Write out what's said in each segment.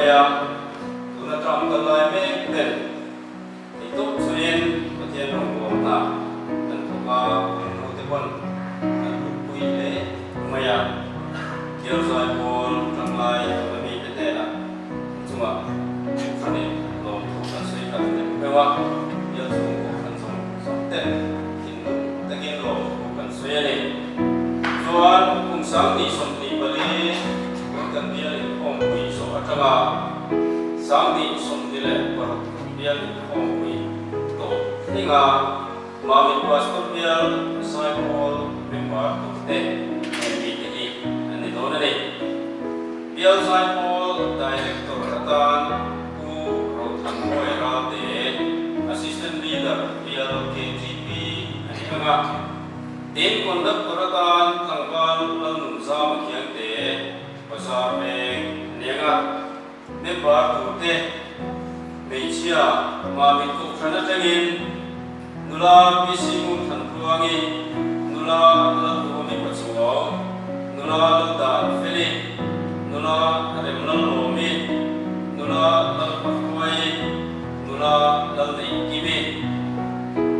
ya tu na tram ta lai me ten itu suin patian rong na dan tuka no te pon kan pui le maya dia sai pol tang lai to mi te te la cuma sane lo tu kan sai kan te pe wa dia su kan som te tin te gen lo kan sai le soan kung sang ni som ni bali kan dia om pui so atanga sang ni som ni le par dia om pui to ninga mami pastor dia sai pol member to te mi te ni ani do na ni dia sai pol director ratan ku ro than moi ra te assistant leader dia KGP ani nga tin conduct ratan tangkal lan sam kyang te pasar me nenga member to te Meisia mami tu khana tangin nula bisimu thantuangi nula lami pachuo nula dan feli nula remna lomi nula pakwai nula daldi kimi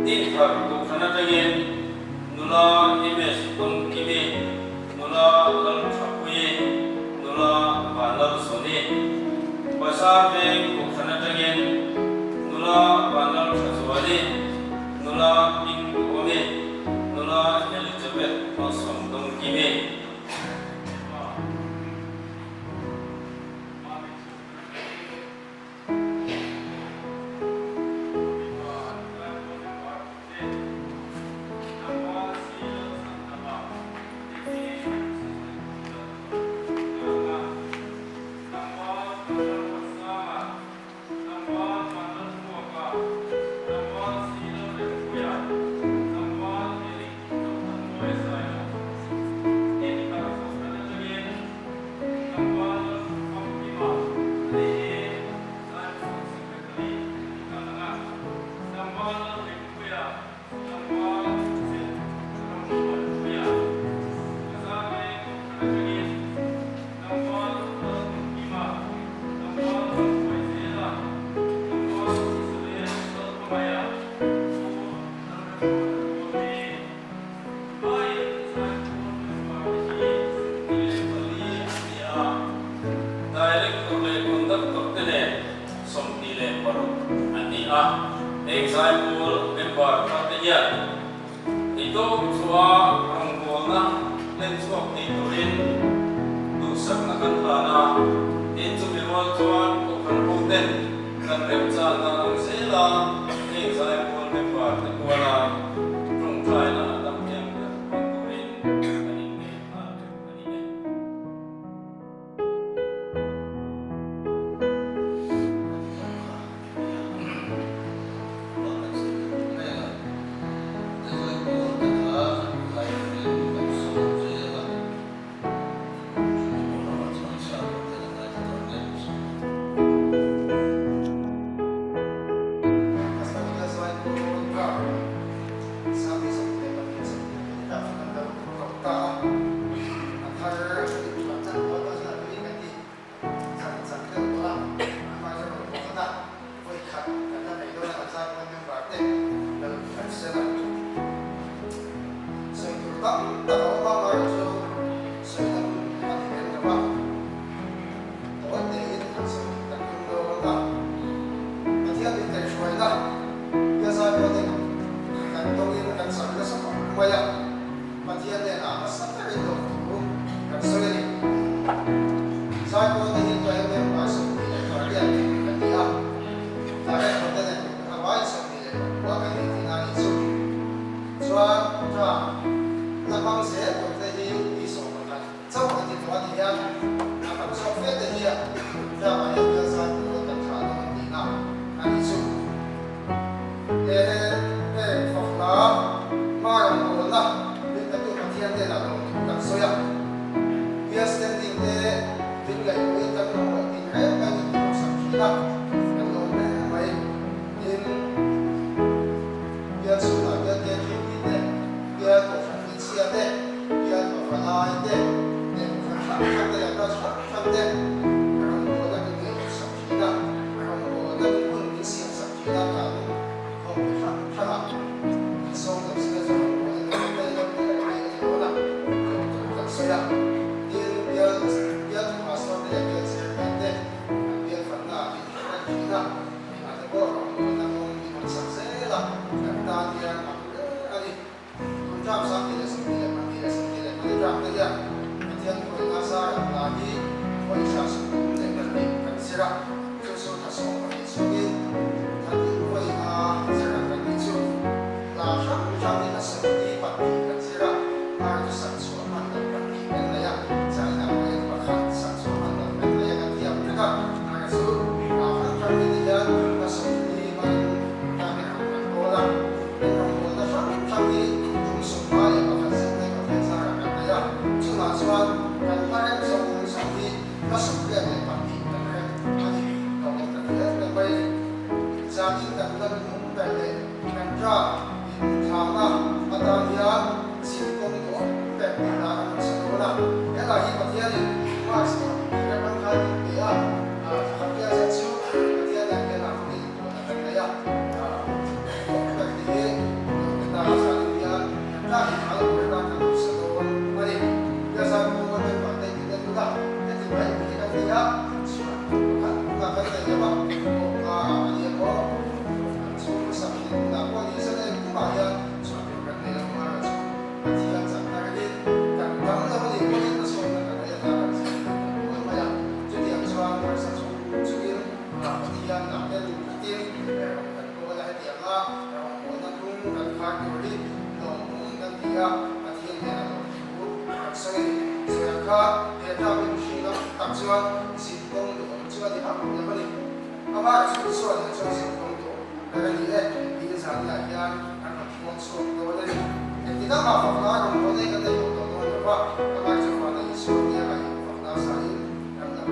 tin phar tu khana tangin nula imes tum kimi nula lal thapui nula banal soni pasar me tu khana tangin nula banal thaswali nula ing ome nula Elizabeth Osam dong kimi example member katanya itu semua rongbolna dan semua titurin tusak nakan hana itu memang tuan bukan konten dan rencana ang sila example member tekuala rongkai na adam yang titurin kanine kanine soya dia dia pastor dia sermente dia fana kita ada orang orang yang saksela kata dia ali kunjam sampai sampai mandi jam dia dia kau nasa lagi kau isas dengan kan sira so tasok ini tapi kau serang kan itu lah jam ini sendiri pagi kan sira harus sangat mantap pagi kan ya saya nak makan sangat mantap kan ya kan tiap juga harus jam ini dia masuk di mana kami akan pulang dan pulang jam ini semua yang akan saya akan saya kan ya cuma kan kalian sampai masuk ke pagi kan pagi kalau terlihat baik jadi kan mungkin kan sama atau dia singkong itu terpindah ke sana ya lagi bagian masih memang hal dia dia sesuatu dia yang kenal itu kan ya berarti kita saling dia jadi kalau kita kan sedang mari biasa bukan pada kita juga jadi baik kita dia kan akan dia apa dia mau sampai apa dia sedang kumaya sampai kan dia marah dia sangat kan kamu dapat ikut itu semua kan dia akan kumaya jadi yang soal satu sugil dia nak dia rutin kan kalau ada dia lah orang orang pun kan faktori dong kan dia dia saya dia tahu sih tak cuman singkong itu cuma di apa dia beli apa soal singkong itu karena dia saatnya yang akan sponsor kepada kita maaf lah kalau dia kata itu apa kalau cuma ada isu dia lagi fakta saya karena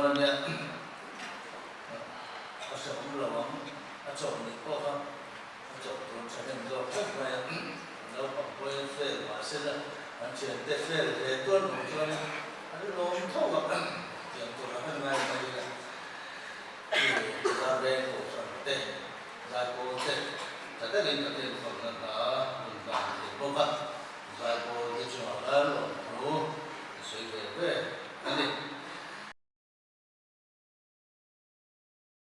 rồi nè có sợ không được không chỗ này có không chỗ tôi sẽ làm cho các này đâu có quên phê mà xin là anh chuyện tết phê để tuân một cho nên anh lốm thâu gặp chuyện tôi là hôm nay là ra về cổ sản tết ra cổ tết tất cả những cái tiền phẩm là đã mình làm thì vô vọng ra cổ cái chuyện đó rồi suy về anh đi